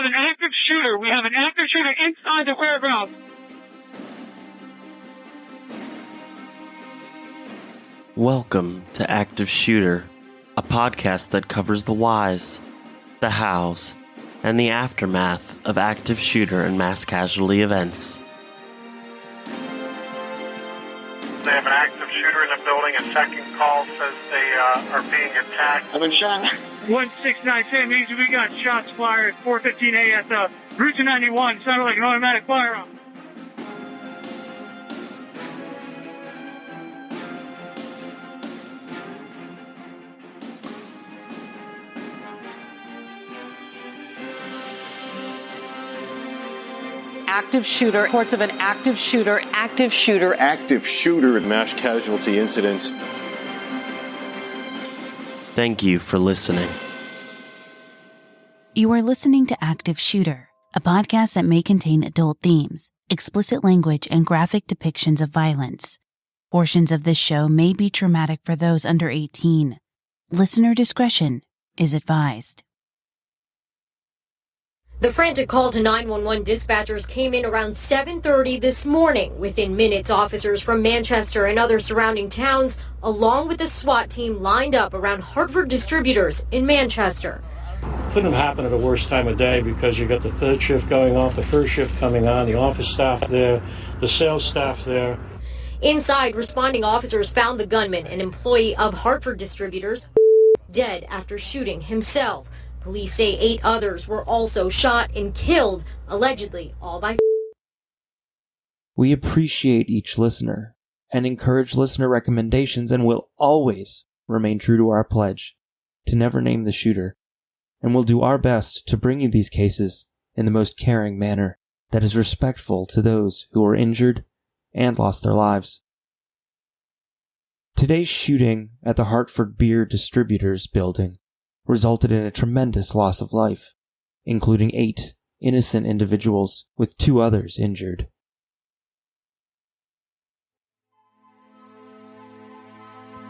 have an active shooter. We have an active shooter inside the warehouse. Welcome to Active Shooter, a podcast that covers the whys, the hows, and the aftermath of active shooter and mass casualty events. They have an active shooter in the building. A second call says they are being attacked. I've been shot. 169 means we got shots fired at 4:15 AS. Route 91 sounded like an automatic firearm. Active shooter, reports of an active shooter, mass casualty incidents. Thank you for listening. You are listening to Active Shooter, a podcast that may contain adult themes, explicit language, and graphic depictions of violence. Portions of this show may be traumatic for those under 18. Listener discretion is advised. The frantic call to 911 dispatchers came in around 7:30 this morning. Within minutes, officers from Manchester and other surrounding towns, along with the SWAT team, lined up around Hartford Distributors in Manchester. Couldn't have happened at a worse time of day because you got the third shift going off, the first shift coming on, the office staff there, the sales staff there. Inside, responding officers found the gunman, an employee of Hartford Distributors, dead after shooting himself. Police say 8 others were also shot and killed, allegedly all by... We appreciate each listener and encourage listener recommendations and will always remain true to our pledge to never name the shooter, and we'll do our best to bring you these cases in the most caring manner that is respectful to those who were injured and lost their lives. Today's shooting at the Hartford Beer Distributors building resulted in a tremendous loss of life, including 8 innocent individuals with 2 others injured.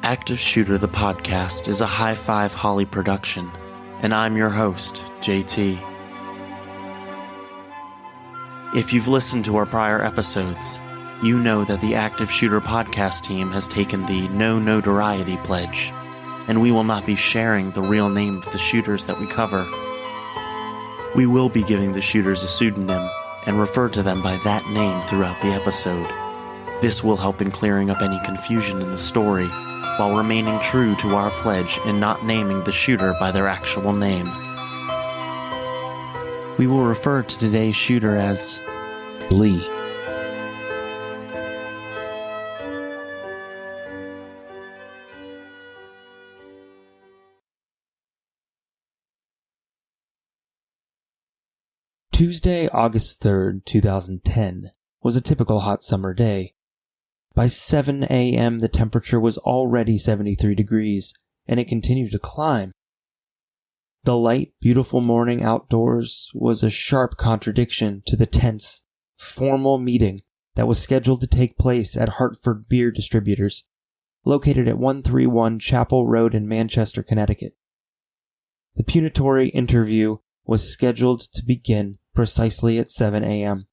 Active Shooter the podcast is a High Five Holly production, and I'm your host, JT. If you've listened to our prior episodes, you know that the Active Shooter podcast team has taken the no notoriety pledge, and we will not be sharing the real name of the shooters that we cover. We will be giving the shooters a pseudonym and refer to them by that name throughout the episode. This will help in clearing up any confusion in the story, while remaining true to our pledge in not naming the shooter by their actual name. We will refer to today's shooter as Lee. Tuesday, August 3rd, 2010, was a typical hot summer day. By 7 a.m., the temperature was already 73 degrees, and it continued to climb. The light, beautiful morning outdoors was a sharp contradiction to the tense, formal meeting that was scheduled to take place at Hartford Beer Distributors, located at 131 Chapel Road in Manchester, Connecticut. The punitory interview was scheduled to begin precisely at 7 a.m.,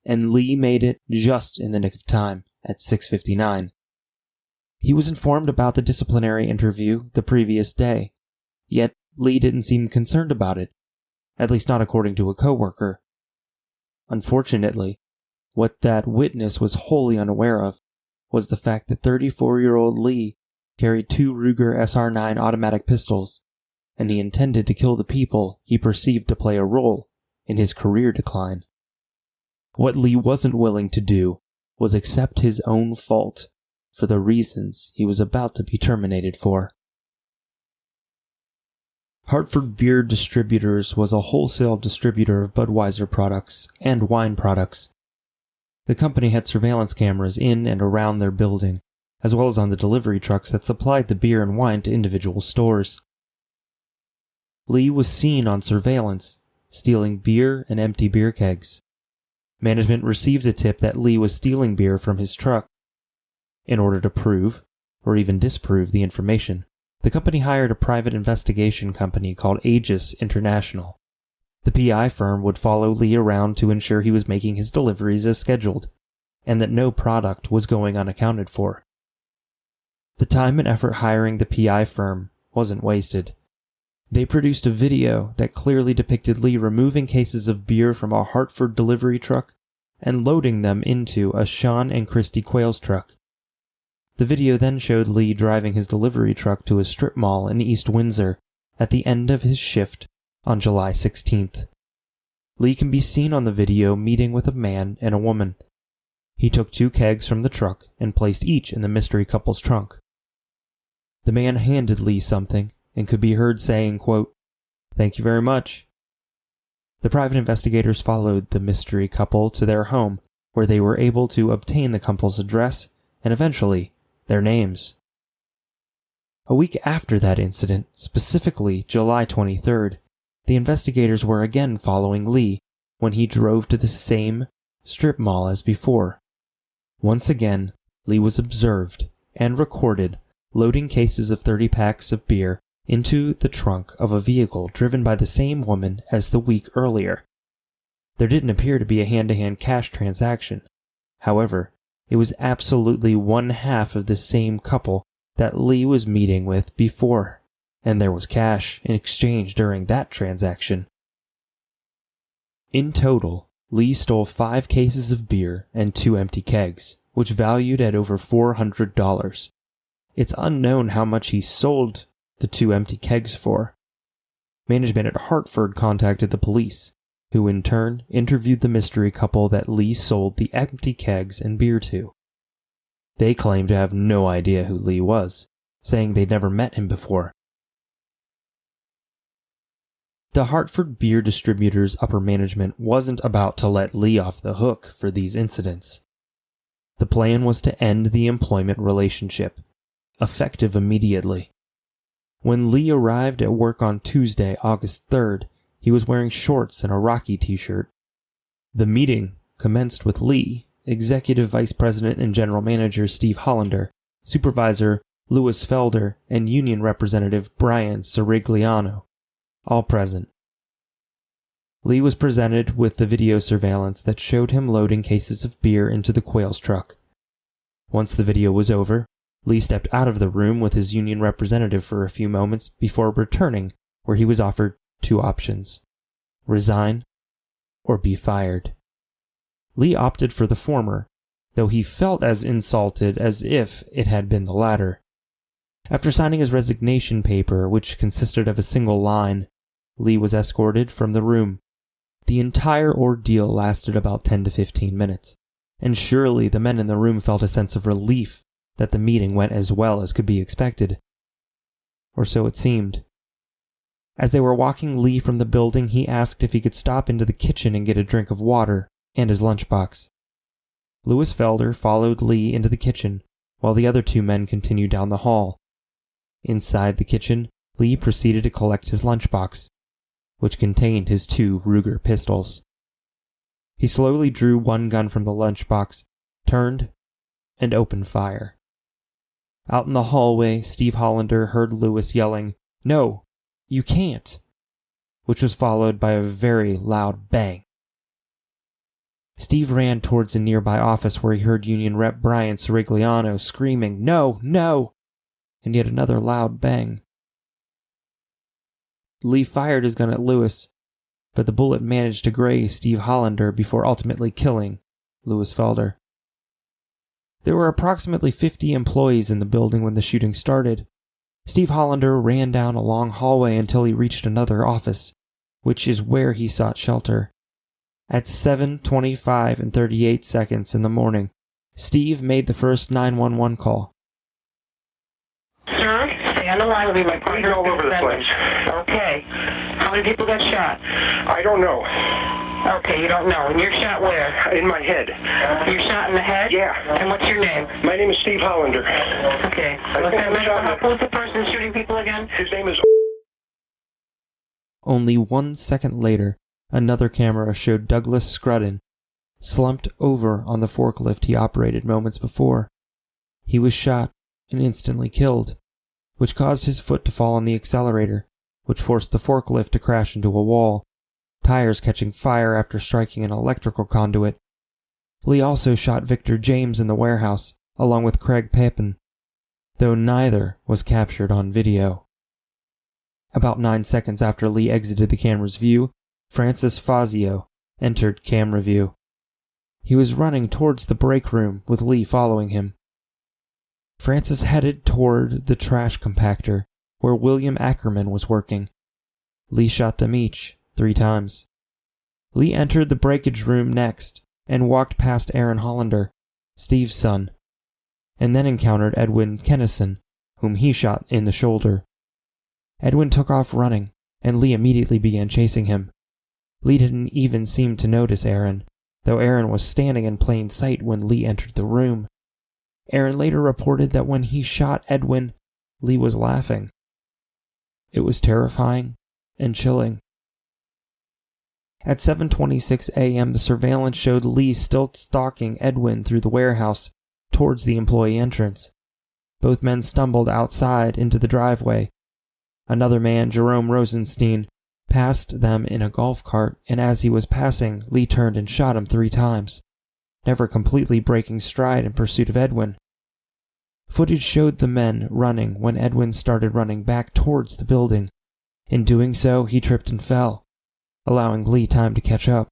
and Lee made it just in the nick of time at 6:59. He was informed about the disciplinary interview the previous day, yet Lee didn't seem concerned about it, at least not according to a coworker. Unfortunately, what that witness was wholly unaware of was the fact that 34-year-old Lee carried 2 Ruger SR9 automatic pistols, and he intended to kill the people he perceived to play a role in his career decline. What Lee wasn't willing to do was accept his own fault for the reasons he was about to be terminated for. Hartford Beer Distributors was a wholesale distributor of Budweiser products and wine products. The company had surveillance cameras in and around their building, as well as on the delivery trucks that supplied the beer and wine to individual stores. Lee was seen on surveillance, stealing beer and empty beer kegs. Management received a tip that Lee was stealing beer from his truck. In order to prove, or even disprove the information, the company hired a private investigation company called Aegis International. The PI firm would follow Lee around to ensure he was making his deliveries as scheduled, and that no product was going unaccounted for. The time and effort hiring the PI firm wasn't wasted. They produced a video that clearly depicted Lee removing cases of beer from a Hartford delivery truck and loading them into a Sean and Christy Quayle's truck. The video then showed Lee driving his delivery truck to a strip mall in East Windsor at the end of his shift on July 16th. Lee can be seen on the video meeting with a man and a woman. He took 2 kegs from the truck and placed each in the mystery couple's trunk. The man handed Lee something and could be heard saying, quote, "Thank you very much." The private investigators followed the mystery couple to their home, where they were able to obtain the couple's address and eventually their names. A week after that incident, specifically July 23rd, the investigators were again following Lee when he drove to the same strip mall as before. Once again, Lee was observed and recorded loading cases of 30 packs of beer into the trunk of a vehicle driven by the same woman as the week earlier. There didn't appear to be a hand-to-hand cash transaction. However, it was absolutely one half of the same couple that Lee was meeting with before, and there was cash in exchange during that transaction. In total, Lee stole 5 cases of beer and 2 empty kegs, which valued at over $400. It's unknown how much he sold the 2 empty kegs for. Management at Hartford contacted the police, who in turn interviewed the mystery couple that Lee sold the empty kegs and beer to. They claimed to have no idea who Lee was, saying they'd never met him before. The Hartford Beer Distributors' upper management wasn't about to let Lee off the hook for these incidents. The plan was to end the employment relationship, effective immediately. When Lee arrived at work on Tuesday, August 3rd, he was wearing shorts and a Rocky t-shirt. The meeting commenced with Lee, Executive Vice President and General Manager Steve Hollander, Supervisor Louis Felder, and Union Representative Brian Sirigliano, all present. Lee was presented with the video surveillance that showed him loading cases of beer into the Quayle's truck. Once the video was over, Lee stepped out of the room with his union representative for a few moments before returning, where he was offered 2 options: resign or be fired. Lee opted for the former, though he felt as insulted as if it had been the latter. After signing his resignation paper, which consisted of a single line, Lee was escorted from the room. The entire ordeal lasted about 10 to 15 minutes, and surely the men in the room felt a sense of relief that the meeting went as well as could be expected. Or so it seemed. As they were walking Lee from the building, he asked if he could stop into the kitchen and get a drink of water and his lunchbox. Louis Felder followed Lee into the kitchen, while the other 2 men continued down the hall. Inside the kitchen, Lee proceeded to collect his lunchbox, which contained his 2 Ruger pistols. He slowly drew one gun from the lunchbox, turned, and opened fire. Out in the hallway, Steve Hollander heard Louis yelling, "No, you can't," which was followed by a very loud bang. Steve ran towards a nearby office where he heard Union Rep Brian Sirigliano screaming, "No, no!" and yet another loud bang. Lee fired his gun at Louis, but the bullet managed to graze Steve Hollander before ultimately killing Louis Felder. There were approximately 50 employees in the building when the shooting started. Steve Hollander ran down a long hallway until he reached another office, which is where he sought shelter. At 7:25 and 38 seconds in the morning, Steve made the first 911 call. Sir, stay on the line with me. My partner all over the place. Okay. How many people got shot? I don't know. Okay, you don't know. And you're shot where? In my head. You're shot in the head? Yeah. And what's your name? My name is Steve Hollander. Okay. Who's the person shooting people again? His name is... Only 1 second later, another camera showed Douglas Scrudden slumped over on the forklift he operated moments before. He was shot and instantly killed, which caused his foot to fall on the accelerator, which forced the forklift to crash into a wall. tires catching fire after striking an electrical conduit. Lee also shot Victor James in the warehouse, along with Craig Papin, though neither was captured on video. About 9 seconds after Lee exited the camera's view, Francis Fazio entered camera view. He was running towards the break room with Lee following him. Francis headed toward the trash compactor where William Ackerman was working. Lee shot them each 3 times. Lee entered the breakage room next and walked past Aaron Hollander, Steve's son, and then encountered Edwin Kennison, whom he shot in the shoulder. Edwin took off running, and Lee immediately began chasing him. Lee didn't even seem to notice Aaron, though Aaron was standing in plain sight when Lee entered the room. Aaron later reported that when he shot Edwin, Lee was laughing. It was terrifying and chilling. At 7:26 a.m., the surveillance showed Lee still stalking Edwin through the warehouse towards the employee entrance. Both men stumbled outside into the driveway. Another man, Jerome Rosenstein, passed them in a golf cart, and as he was passing, Lee turned and shot him 3 times, never completely breaking stride in pursuit of Edwin. Footage showed the men running when Edwin started running back towards the building. In doing so, he tripped and fell, allowing Lee time to catch up.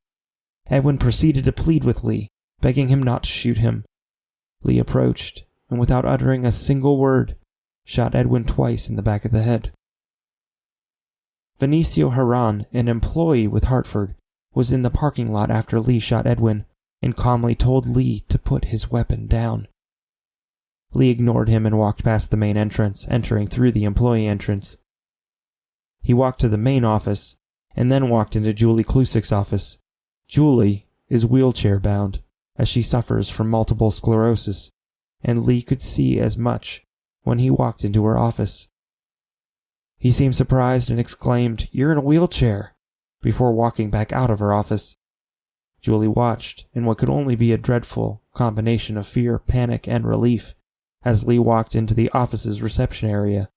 Edwin proceeded to plead with Lee, begging him not to shoot him. Lee approached, and without uttering a single word, shot Edwin twice in the back of the head. Vinicio Haran, an employee with Hartford, was in the parking lot after Lee shot Edwin, and calmly told Lee to put his weapon down. Lee ignored him and walked past the main entrance, entering through the employee entrance. He walked to the main office, and then walked into Julie Klusik's office. Julie is wheelchair-bound, as she suffers from multiple sclerosis, and Lee could see as much when he walked into her office. He seemed surprised and exclaimed, "You're in a wheelchair," before walking back out of her office. Julie watched in what could only be a dreadful combination of fear, panic, and relief as Lee walked into the office's reception area.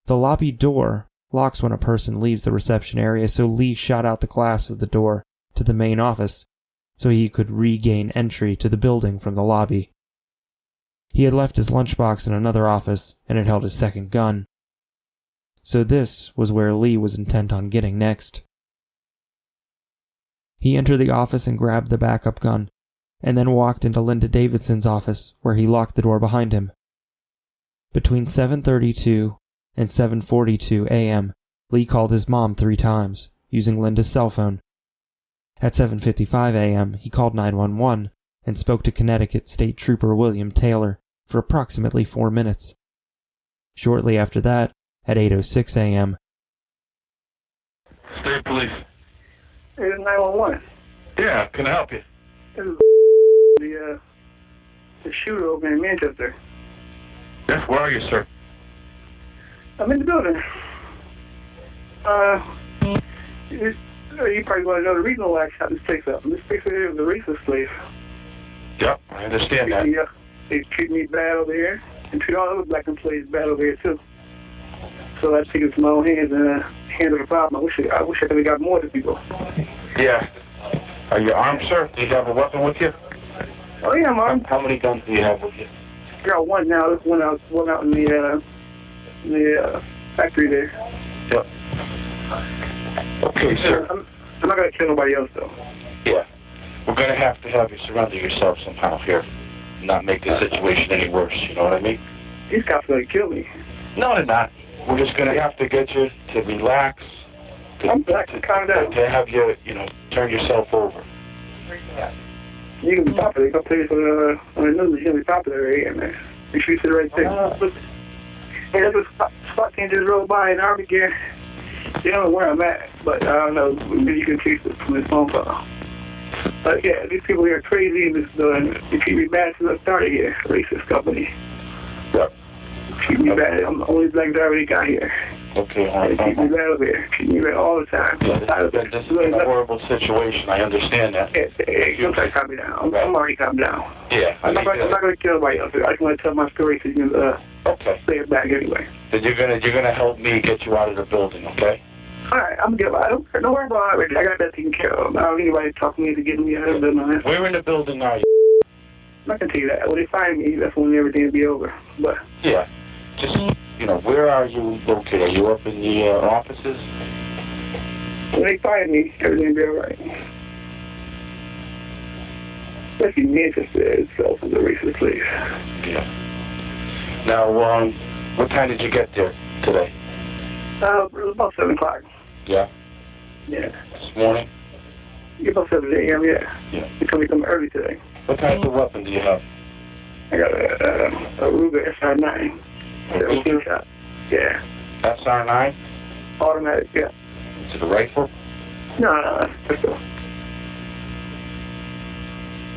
The lobby door locks when a person leaves the reception area, so Lee shot out the glass of the door to the main office so he could regain entry to the building from the lobby. He had left his lunchbox in another office and had held his second gun. So this was where Lee was intent on getting next. He entered the office and grabbed the backup gun, and then walked into Linda Davidson's office, where he locked the door behind him. Between 7:32 and 7:42 a.m., Lee called his mom 3 times, using Linda's cell phone. At 7:55 a.m., he called 911 and spoke to Connecticut State Trooper William Taylor for approximately 4 minutes. Shortly after that, at 8:06 a.m. State Police. It's 911. Yeah, can I help you? This is the shooter over in Manchester. Yes, where are you, sir? I'm in the building. You probably want to know the reason why I shot this place up. This place is a racist place. Yep, I understand that. They treat me bad over here, and treat all other black employees bad over here, too. So I take it to my own hands and handle the problem. I wish I could have got more of the people. Yeah. Are you armed, sir? Do you have a weapon with you? Oh, yeah, I'm armed. How many guns do you have with you? I got one now. There's one out in the factory there. Yep. Okay, sir. I'm not going to kill nobody else, though. Yeah. We're going to have you surrender yourself somehow here. Not make the situation any worse, you know what I mean? These cops are going to kill me. No, they're not. We're just going to have to get you to relax. I'm relaxed and calm down. To have you, turn yourself over. You can be popular. You can play this on the news. You can be popular right here, man. Make sure you sit right there. Hey, that's a SWAT team just rode by in Hartford. They don't know where I'm at, but I don't know. Maybe you can trace it from this phone call. But yeah, these people here are crazy. They treat me bad since I started here. Racist company. Yep. Treat me bad. I'm the only black driver they got here. Okay, all right. They treat me bad over here. Treat me bad all the time. Yeah, this is a horrible situation. I understand that. Hey, don't try to calm me down. I'm already calmed down. Yeah. I'm not going to kill nobody else. I just want to tell my story so you can okay. say it back anyway. Then you're gonna help me get you out of the building, okay? Alright, I'm good. Don't worry about it. I got that taken care of. I don't need anybody talking to me to get me out of the night. Where in the building are you? I can tell you that. When they find me, that's when everything will be over. But yeah, just, where are you located? Are you up in the offices? when they find me, everything will be alright. Especially Manchester itself is a racist place. Yeah. Now, what time did you get there today? It was about 7 o'clock. Yeah? Yeah. This morning? Yeah, about 7 a.m., yeah. Yeah. You come early today. What type of weapon do you have? I got a Ruger SR9. Ruger? Shot. Yeah. SR9? Automatic, yeah. Is it a rifle? No, pistol.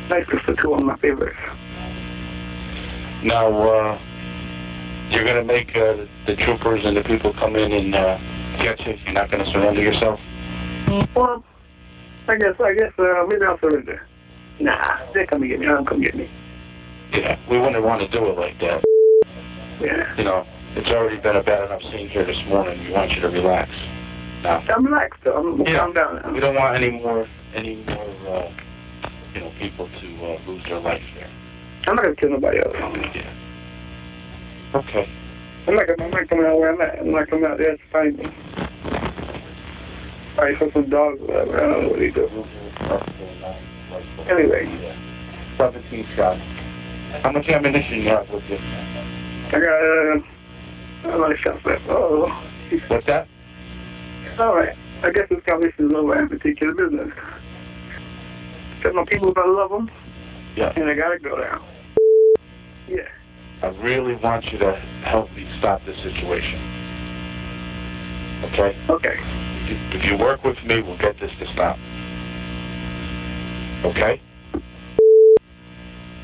Nice pistol, too, one of my favorites. Now, you're going to make the troopers and the people come in and get you? You're not going to surrender yourself? Well, I guess, maybe I'll surrender. Nah, they come and get me. They don't come get me. Yeah, we wouldn't want to do it like that. Yeah. It's already been a bad enough scene here this morning. We want you to relax. Now, I'm relaxed, though. I'm calm down now. We don't want any more people to lose their life here. I'm not going to kill nobody else. Yeah. Okay. I'm not coming out where I'm at. I'm not coming out there to find me. Probably for some dogs or whatever. I don't know what they do. Anyway. 17 shots. How much ammunition you have with you? I got a lot of shots left. Oh. What's that? All right. I guess this conversation is over. I have to take care of business. Tell my people I love them. Yeah. And I got to go now. Yeah. I really want you to help me stop this situation. Okay? Okay. If you work with me, we'll get this to stop. Okay?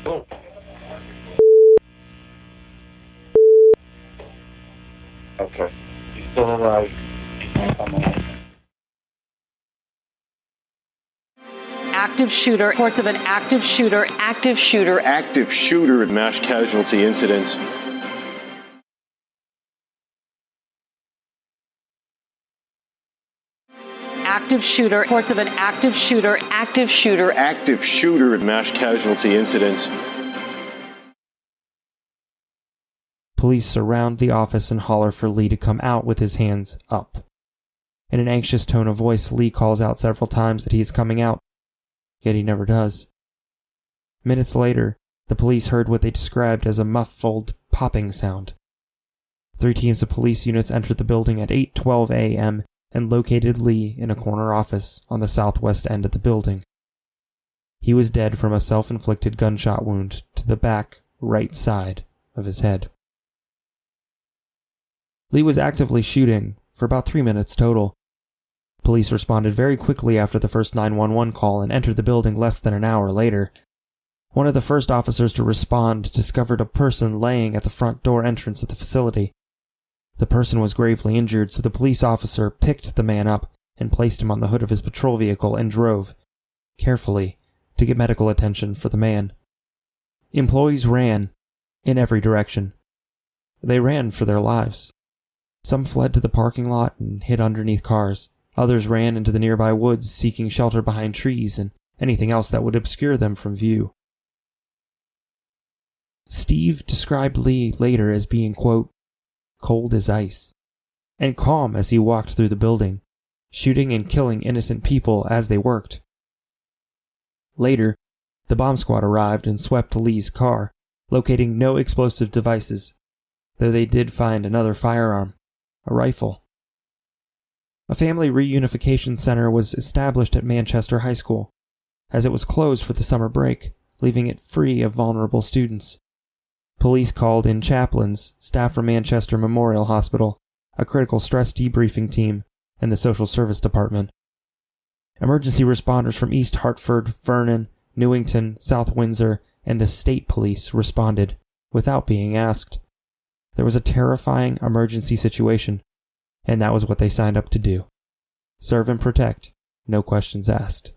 Oh. Okay. He's still alive. He's not coming out. Active shooter. Reports of an active shooter. Active shooter mass casualty incidents. Active shooter. Reports of an active shooter. Active shooter mass casualty incidents. Police surround the office and holler for Lee to come out with his hands up. In an anxious tone of voice, Lee calls out several times that he is coming out, yet he never does. Minutes later, the police heard what they described as a muffled popping sound. 3 teams of police units entered the building at 8:12 a.m. and located Lee in a corner office on the southwest end of the building. He was dead from a self-inflicted gunshot wound to the back right side of his head. Lee was actively shooting for about 3 minutes total. Police responded very quickly after the first 911 call and entered the building less than an hour later. One of the first officers to respond discovered a person laying at the front door entrance of the facility. The person was gravely injured, so the police officer picked the man up and placed him on the hood of his patrol vehicle and drove, carefully, to get medical attention for the man. Employees ran in every direction. They ran for their lives. Some fled to the parking lot and hid underneath cars. Others ran into the nearby woods, seeking shelter behind trees and anything else that would obscure them from view. Steve described Lee later as being, quote, cold as ice, and calm as he walked through the building, shooting and killing innocent people as they worked. Later, the bomb squad arrived and swept Lee's car, locating no explosive devices, though they did find another firearm, a rifle. A family reunification center was established at Manchester High School, as it was closed for the summer break, leaving it free of vulnerable students. Police called in chaplains, staff from Manchester Memorial Hospital, a critical stress debriefing team, and the social service department. Emergency responders from East Hartford, Vernon, Newington, South Windsor, and the state police responded, without being asked. There was a terrifying emergency situation, and that was what they signed up to do. Serve and protect, no questions asked.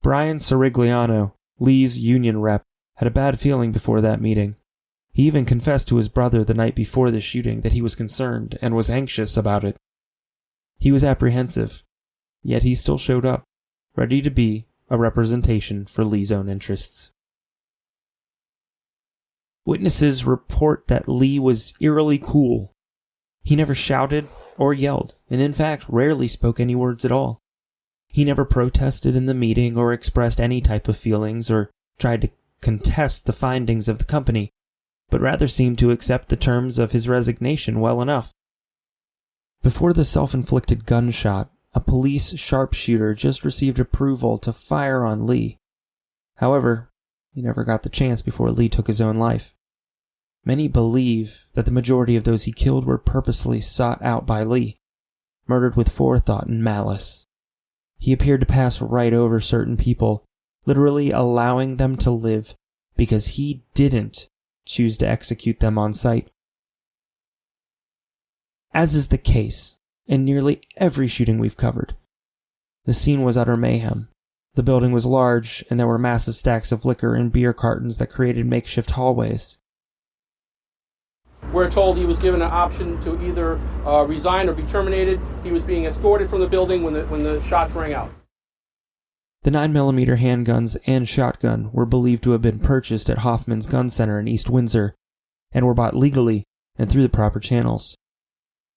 Brian Sirigliano, Lee's union rep, had a bad feeling before that meeting. He even confessed to his brother the night before the shooting that he was concerned and was anxious about it. He was apprehensive, yet he still showed up, ready to be a representation for Lee's own interests. Witnesses report that Lee was eerily cool. He never shouted or yelled, and in fact rarely spoke any words at all. He never protested in the meeting or expressed any type of feelings or tried to contest the findings of the company, but rather seemed to accept the terms of his resignation well enough. Before the self-inflicted gunshot, a police sharpshooter just received approval to fire on Lee. However, he never got the chance before Lee took his own life. Many believe that the majority of those he killed were purposely sought out by Lee, murdered with forethought and malice. He appeared to pass right over certain people, literally allowing them to live because he didn't choose to execute them on sight. As is the case in nearly every shooting we've covered, the scene was utter mayhem. The building was large, and there were massive stacks of liquor and beer cartons that created makeshift hallways. We're told he was given an option to either resign or be terminated. He was being escorted from the building when the shots rang out. The 9mm handguns and shotgun were believed to have been purchased at Hoffman's Gun Center in East Windsor, and were bought legally and through the proper channels.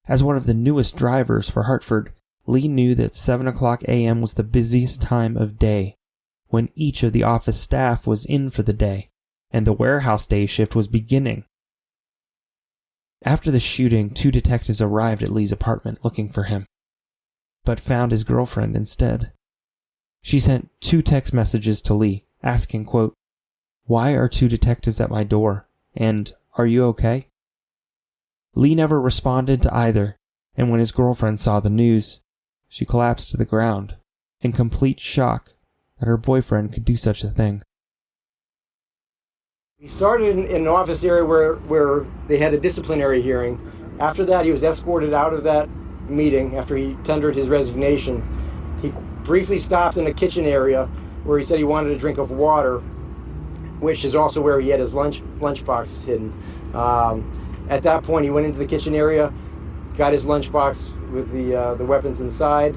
As one of the newest drivers for Hartford, Lee knew that 7 o'clock a.m. was the busiest time of day, when each of the office staff was in for the day, and the warehouse day shift was beginning. After the shooting, 2 detectives arrived at Lee's apartment looking for him, but found his girlfriend instead. She sent 2 text messages to Lee, asking, quote, "Why are 2 detectives at my door? And are you okay?" Lee never responded to either, and when his girlfriend saw the news, she collapsed to the ground, in complete shock that her boyfriend could do such a thing. He started in an office area where they had a disciplinary hearing. After that, he was escorted out of that meeting after he tendered his resignation. He briefly stopped in a kitchen area where he said he wanted a drink of water, which is also where he had his lunchbox hidden. At that point, he went into the kitchen area, got his lunchbox with the weapons inside,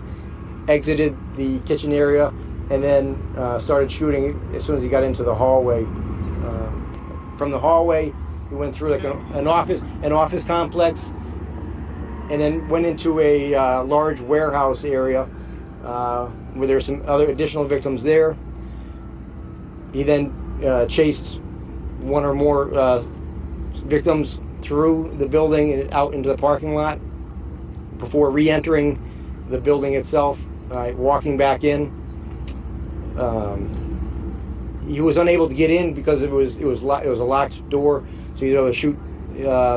exited the kitchen area, and then started shooting as soon as he got into the hallway. From the hallway, he went through like an office complex, and then went into a large warehouse area where there's some other additional victims there. He then chased one or more victims through the building and out into the parking lot before re-entering the building itself, walking back in. He was unable to get in because it was a locked door, so he was able to shoot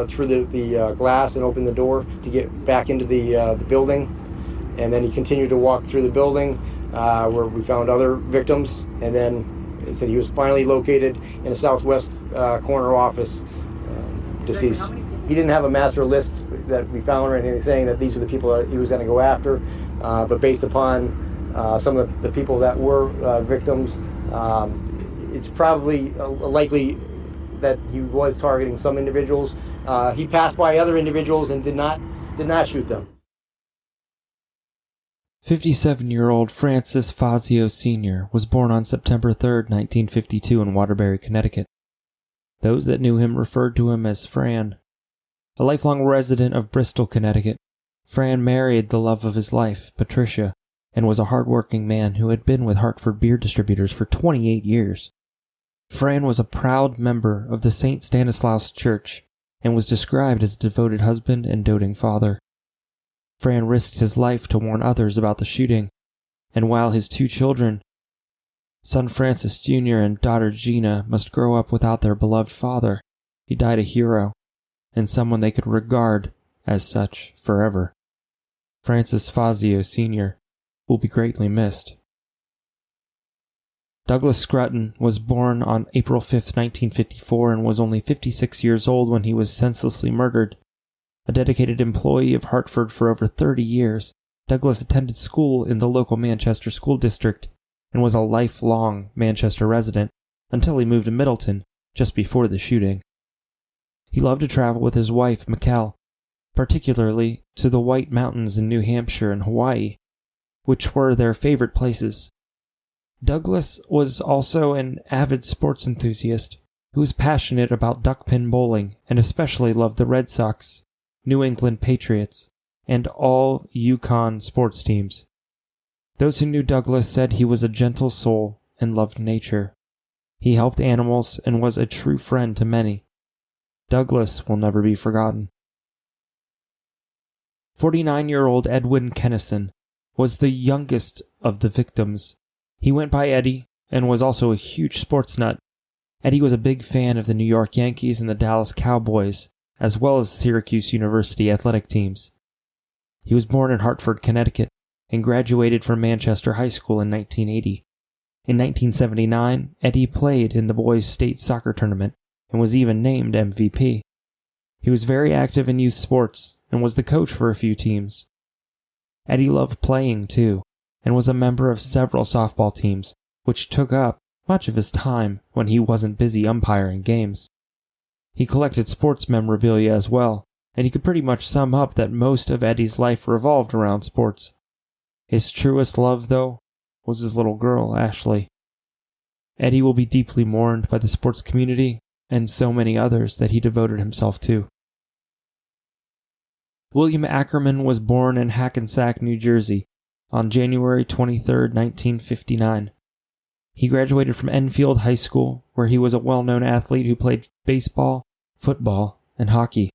through the glass and open the door to get back into the building. And then he continued to walk through the building where we found other victims, and then it said he was finally located in a southwest corner office, deceased. He didn't have a master list that we found or anything saying that these are the people that he was going to go after, but based upon some of the people that were victims, it's probably likely that he was targeting some individuals. He passed by other individuals and did not shoot them. 57-year-old Francis Fazio Sr. was born on September 3, 1952 in Waterbury, Connecticut. Those that knew him referred to him as Fran. A lifelong resident of Bristol, Connecticut, Fran married the love of his life, Patricia, and was a hard-working man who had been with Hartford beer distributors for 28 years. Fran was a proud member of the St. Stanislaus Church and was described as a devoted husband and doting father. Fran risked his life to warn others about the shooting, and while his 2 children, son Francis Jr. and daughter Gina, must grow up without their beloved father, he died a hero, and someone they could regard as such forever. Francis Fazio Sr. will be greatly missed. Douglas Scruton was born on April 5, 1954, and was only 56 years old when he was senselessly murdered. A dedicated employee of Hartford for over 30 years, Douglas attended school in the local Manchester school district and was a lifelong Manchester resident until he moved to Middleton just before the shooting. He loved to travel with his wife, Mikkel, particularly to the White Mountains in New Hampshire and Hawaii, which were their favorite places. Douglas was also an avid sports enthusiast who was passionate about duckpin bowling and especially loved the Red Sox, New England Patriots, and all Yukon sports teams. Those who knew Douglas said he was a gentle soul and loved nature. He helped animals and was a true friend to many. Douglas will never be forgotten. 49-year-old Edwin Kennison was the youngest of the victims. He went by Eddie and was also a huge sports nut. Eddie was a big fan of the New York Yankees and the Dallas Cowboys, as well as Syracuse University athletic teams. He was born in Hartford, Connecticut, and graduated from Manchester High School in 1980. In 1979, Eddie played in the boys' state soccer tournament and was even named MVP. He was very active in youth sports and was the coach for a few teams. Eddie loved playing too, and was a member of several softball teams, which took up much of his time when he wasn't busy umpiring games. He collected sports memorabilia as well, and you could pretty much sum up that most of Eddie's life revolved around sports. His truest love, though, was his little girl, Ashley. Eddie will be deeply mourned by the sports community and so many others that he devoted himself to. William Ackerman was born in Hackensack, New Jersey, on January 23, 1959. He graduated from Enfield High School, where he was a well-known athlete who played baseball, football, and hockey.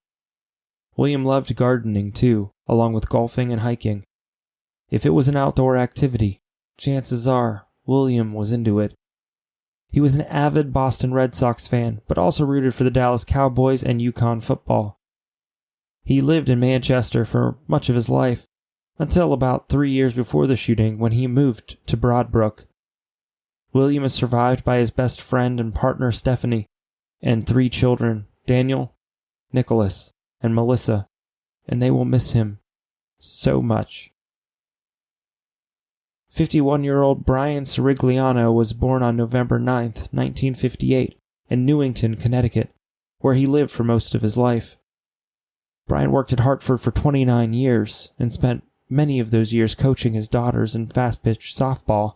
William loved gardening, too, along with golfing and hiking. If it was an outdoor activity, chances are William was into it. He was an avid Boston Red Sox fan, but also rooted for the Dallas Cowboys and Yukon football. He lived in Manchester for much of his life, until about 3 years before the shooting when he moved to Broadbrook. William is survived by his best friend and partner Stephanie, and 3 children, Daniel, Nicholas, and Melissa, and they will miss him so much. 51-year-old Brian Sirigliano was born on November 9, 1958, in Newington, Connecticut, where he lived for most of his life. Brian worked at Hartford for 29 years and spent many of those years coaching his daughters in fast-pitch softball.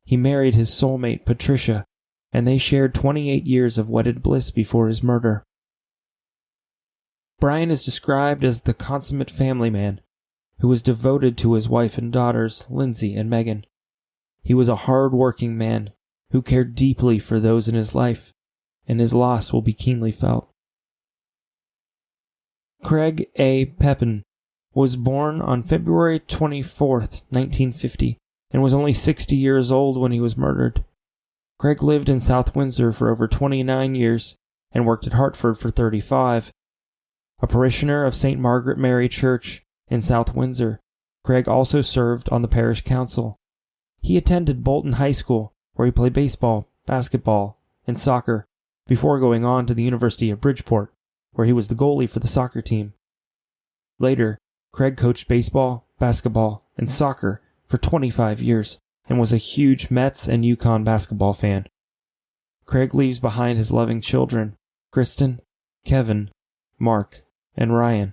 He married his soulmate, Patricia, and they shared 28 years of wedded bliss before his murder. Brian is described as the consummate family man who was devoted to his wife and daughters, Lindsay and Megan. He was a hard-working man who cared deeply for those in his life, and his loss will be keenly felt. Craig A. Pepin was born on February 24, 1950, and was only 60 years old when he was murdered. Craig lived in South Windsor for over 29 years and worked at Hartford for 35. A parishioner of St. Margaret Mary Church in South Windsor, Craig also served on the parish council. He attended Bolton High School, where he played baseball, basketball, and soccer, before going on to the University of Bridgeport, where he was the goalie for the soccer team. Later, Craig coached baseball, basketball, and soccer for 25 years, and was a huge Mets and Yukon basketball fan. Craig leaves behind his loving children, Kristen, Kevin, Mark, and Ryan,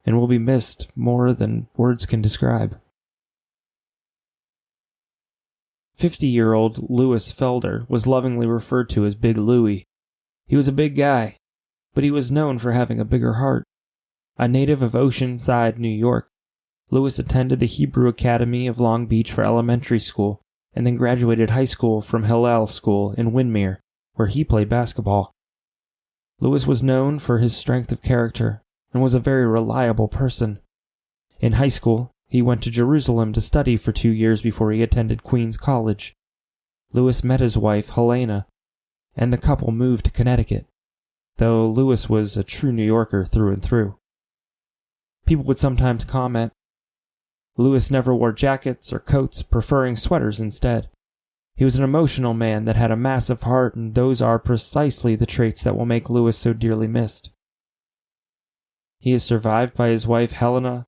and will be missed more than words can describe. 50-year-old Louis Felder was lovingly referred to as Big Louie. He was a big guy, but he was known for having a bigger heart. A native of Oceanside, New York, Louis attended the Hebrew Academy of Long Beach for elementary school, and then graduated high school from Hillel School in Windermere, where he played basketball. Louis was known for his strength of character and was a very reliable person. In high school, he went to Jerusalem to study for 2 years before he attended Queens College. Louis met his wife, Helena, and the couple moved to Connecticut, though Louis was a true New Yorker through and through. People would sometimes comment, Louis never wore jackets or coats, preferring sweaters instead. He was an emotional man that had a massive heart, and those are precisely the traits that will make Louis so dearly missed. He is survived by his wife Helena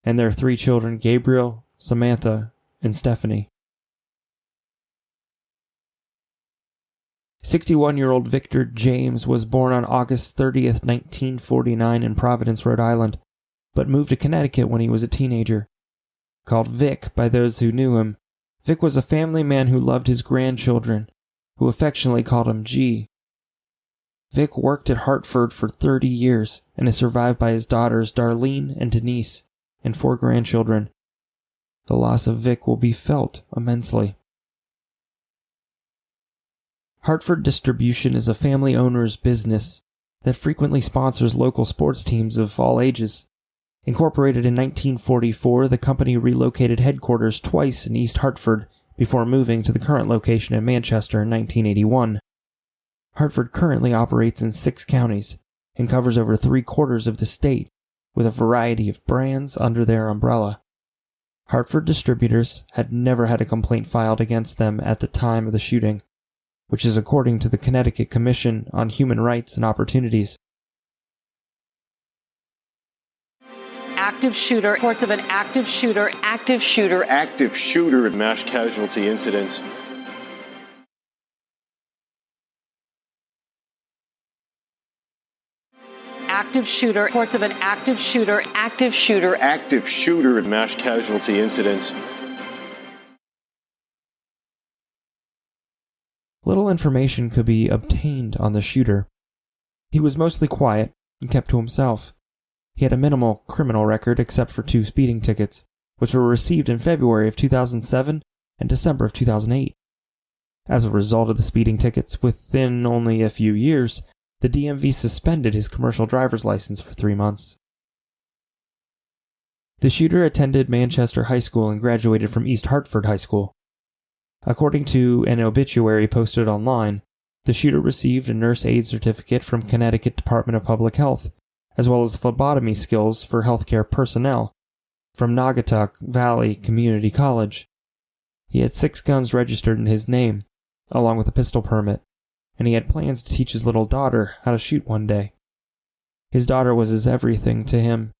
and their 3 children Gabriel, Samantha, and Stephanie. 61-year-old Victor James was born on August 30th, 1949 in Providence, Rhode Island, but moved to Connecticut when he was a teenager. Called Vic by those who knew him, Vic was a family man who loved his grandchildren, who affectionately called him G. Vic worked at Hartford for 30 years and is survived by his daughters Darlene and Denise and 4 grandchildren. The loss of Vic will be felt immensely. Hartford Distribution is a family owner's business that frequently sponsors local sports teams of all ages. Incorporated in 1944, the company relocated headquarters twice in East Hartford before moving to the current location in Manchester in 1981. Hartford currently operates in 6 counties and covers over 3/4 of the state with a variety of brands under their umbrella. Hartford Distributors had never had a complaint filed against them at the time of the shooting, which is according to the Connecticut Commission on Human Rights and Opportunities. Active shooter. Reports of an active shooter. Active shooter mass casualty incidents. Active shooter. Reports of an active shooter. Active shooter mass casualty incidents. Little information could be obtained on the shooter. He was mostly quiet and kept to himself. He had a minimal criminal record except for 2 speeding tickets, which were received in February of 2007 and December of 2008. As a result of the speeding tickets, within only a few years, the DMV suspended his commercial driver's license for 3 months. The shooter attended Manchester High School and graduated from East Hartford High School. According to an obituary posted online, the shooter received a nurse aid certificate from Connecticut Department of Public Health, as well as phlebotomy skills for healthcare personnel from Naugatuck Valley Community College. He had 6 guns registered in his name, along with a pistol permit, and he had plans to teach his little daughter how to shoot one day. His daughter was his everything to him,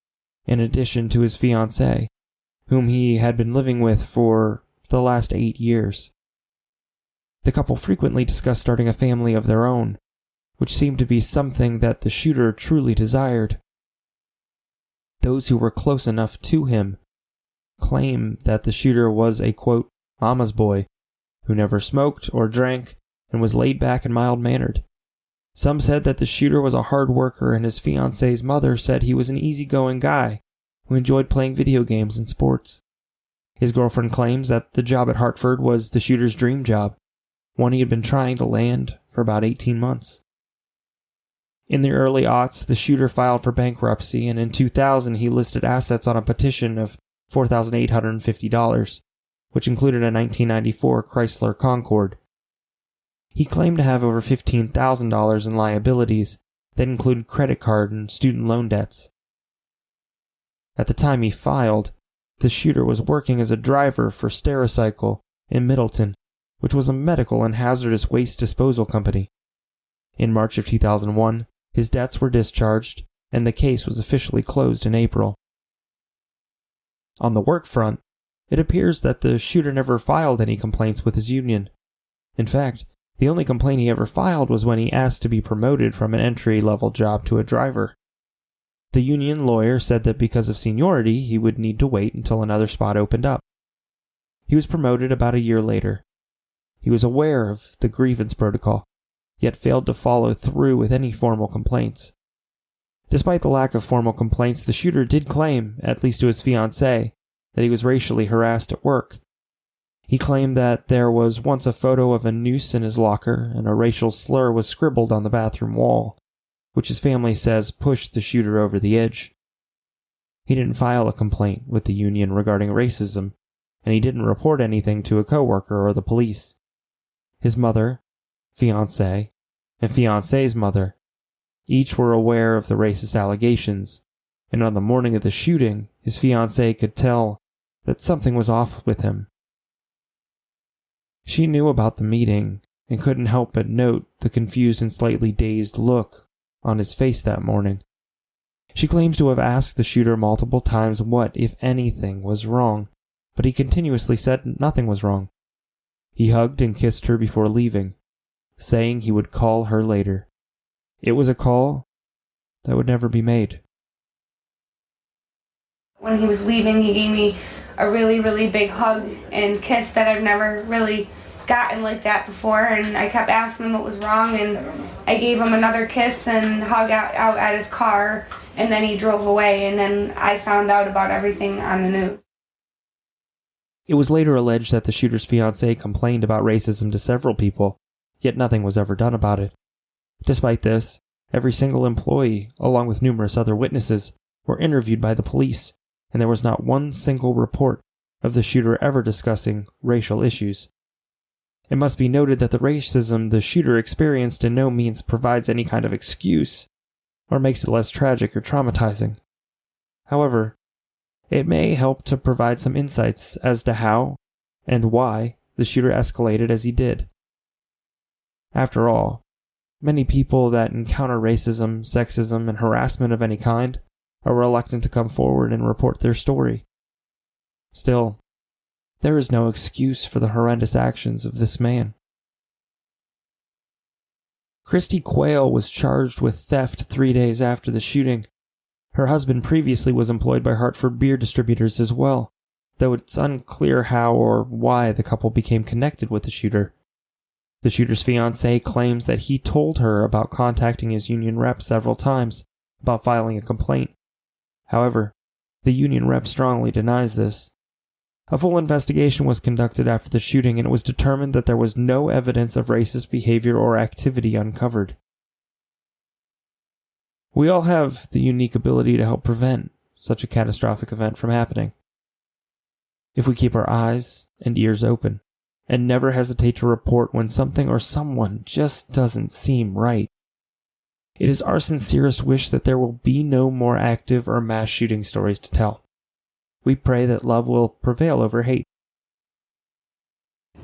in addition to his fiancée, whom he had been living with for the last 8 years. The couple frequently discussed starting a family of their own, which seemed to be something that the shooter truly desired. Those who were close enough to him claim that the shooter was a, quote, mama's boy, who never smoked or drank and was laid back and mild-mannered. Some said that the shooter was a hard worker, and his fiancée's mother said he was an easygoing guy who enjoyed playing video games and sports. His girlfriend claims that the job at Hartford was the shooter's dream job, one he had been trying to land for about 18 months. In the early aughts, the shooter filed for bankruptcy, and in 2000 he listed assets on a petition of $4,850, which included a 1994 Chrysler Concorde. He claimed to have over $15,000 in liabilities that included credit card and student loan debts. At the time he filed, the shooter was working as a driver for Stericycle in Middleton, which was a medical and hazardous waste disposal company. In March of 2001, his debts were discharged, and the case was officially closed in April. On the work front, it appears that the shooter never filed any complaints with his union. In fact, the only complaint he ever filed was when he asked to be promoted from an entry-level job to a driver. The union lawyer said that because of seniority, he would need to wait until another spot opened up. He was promoted about a year later. He was aware of the grievance protocol, yet failed to follow through with any formal complaints. Despite the lack of formal complaints, the shooter did claim, at least to his fiancée, that he was racially harassed at work. He claimed that there was once a photo of a noose in his locker and a racial slur was scribbled on the bathroom wall, which his family says pushed the shooter over the edge. He didn't file a complaint with the union regarding racism, and he didn't report anything to a coworker or the police. His mother, fiancée, and fiancée's mother each were aware of the racist allegations, and on the morning of the shooting, his fiancée could tell that something was off with him. She knew about the meeting and couldn't help but note the confused and slightly dazed look on his face that morning. She claims to have asked the shooter multiple times what, if anything, was wrong, but he continuously said nothing was wrong. He hugged and kissed her before leaving, saying he would call her later. It was a call that would never be made. When he was leaving, he gave me a really, really big hug and kiss that I've never really gotten like that before, and I kept asking him what was wrong, and I gave him another kiss and hug out at his car, and then he drove away, and then I found out about everything on the news. It was later alleged that the shooter's fiancée complained about racism to several people, yet nothing was ever done about it. Despite this, every single employee, along with numerous other witnesses, were interviewed by the police, and there was not one single report of the shooter ever discussing racial issues. It must be noted that the racism the shooter experienced in no means provides any kind of excuse, or makes it less tragic or traumatizing. However, it may help to provide some insights as to how and why the shooter escalated as he did. After all, many people that encounter racism, sexism, and harassment of any kind are reluctant to come forward and report their story. Still, there is no excuse for the horrendous actions of this man. Christy Quayle was charged with theft 3 days after the shooting. Her husband previously was employed by Hartford beer distributors as well, though it's unclear how or why the couple became connected with the shooter. The shooter's fiancée claims that he told her about contacting his union rep several times about filing a complaint. However, the union rep strongly denies this. A full investigation was conducted after the shooting, and it was determined that there was no evidence of racist behavior or activity uncovered. We all have the unique ability to help prevent such a catastrophic event from happening. If we keep our eyes and ears open, and never hesitate to report when something or someone just doesn't seem right. It is our sincerest wish that there will be no more active or mass shooting stories to tell. We pray that love will prevail over hate.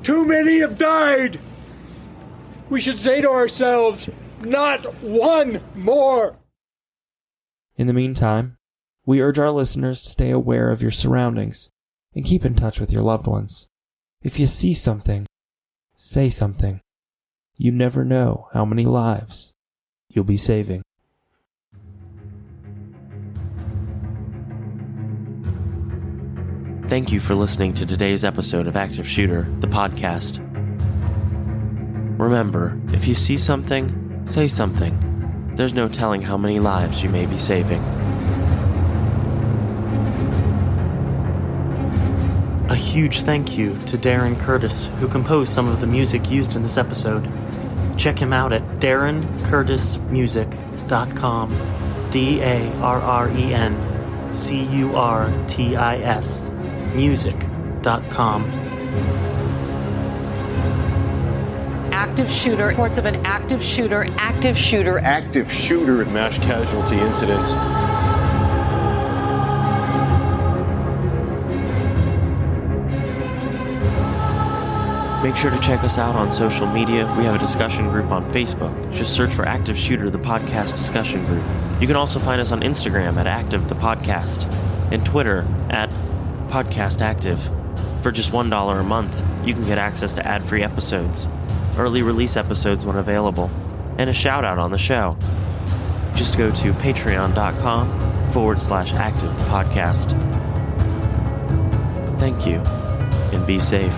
Too many have died! We should say to ourselves, not one more! In the meantime, we urge our listeners to stay aware of your surroundings and keep in touch with your loved ones. If you see something, say something. You never know how many lives you'll be saving. Thank you for listening to today's episode of Active Shooter, the podcast. Remember, if you see something, say something. There's no telling how many lives you may be saving. A huge thank you to Darren Curtis, who composed some of the music used in this episode. Check him out at darrencurtismusic.com. DARRENCURTIS music.com. Active shooter. Reports of an active shooter. Active shooter mass casualty incidents. Make sure to check us out on social media. We have a discussion group on Facebook. Just search for Active Shooter, the podcast discussion group. You can also find us on Instagram at Active the Podcast and Twitter at Podcast Active. For just $1 a month, you can get access to ad-free episodes, early release episodes when available, and a shout-out on the show. Just go to patreon.com/Active the Podcast. Thank you, and be safe.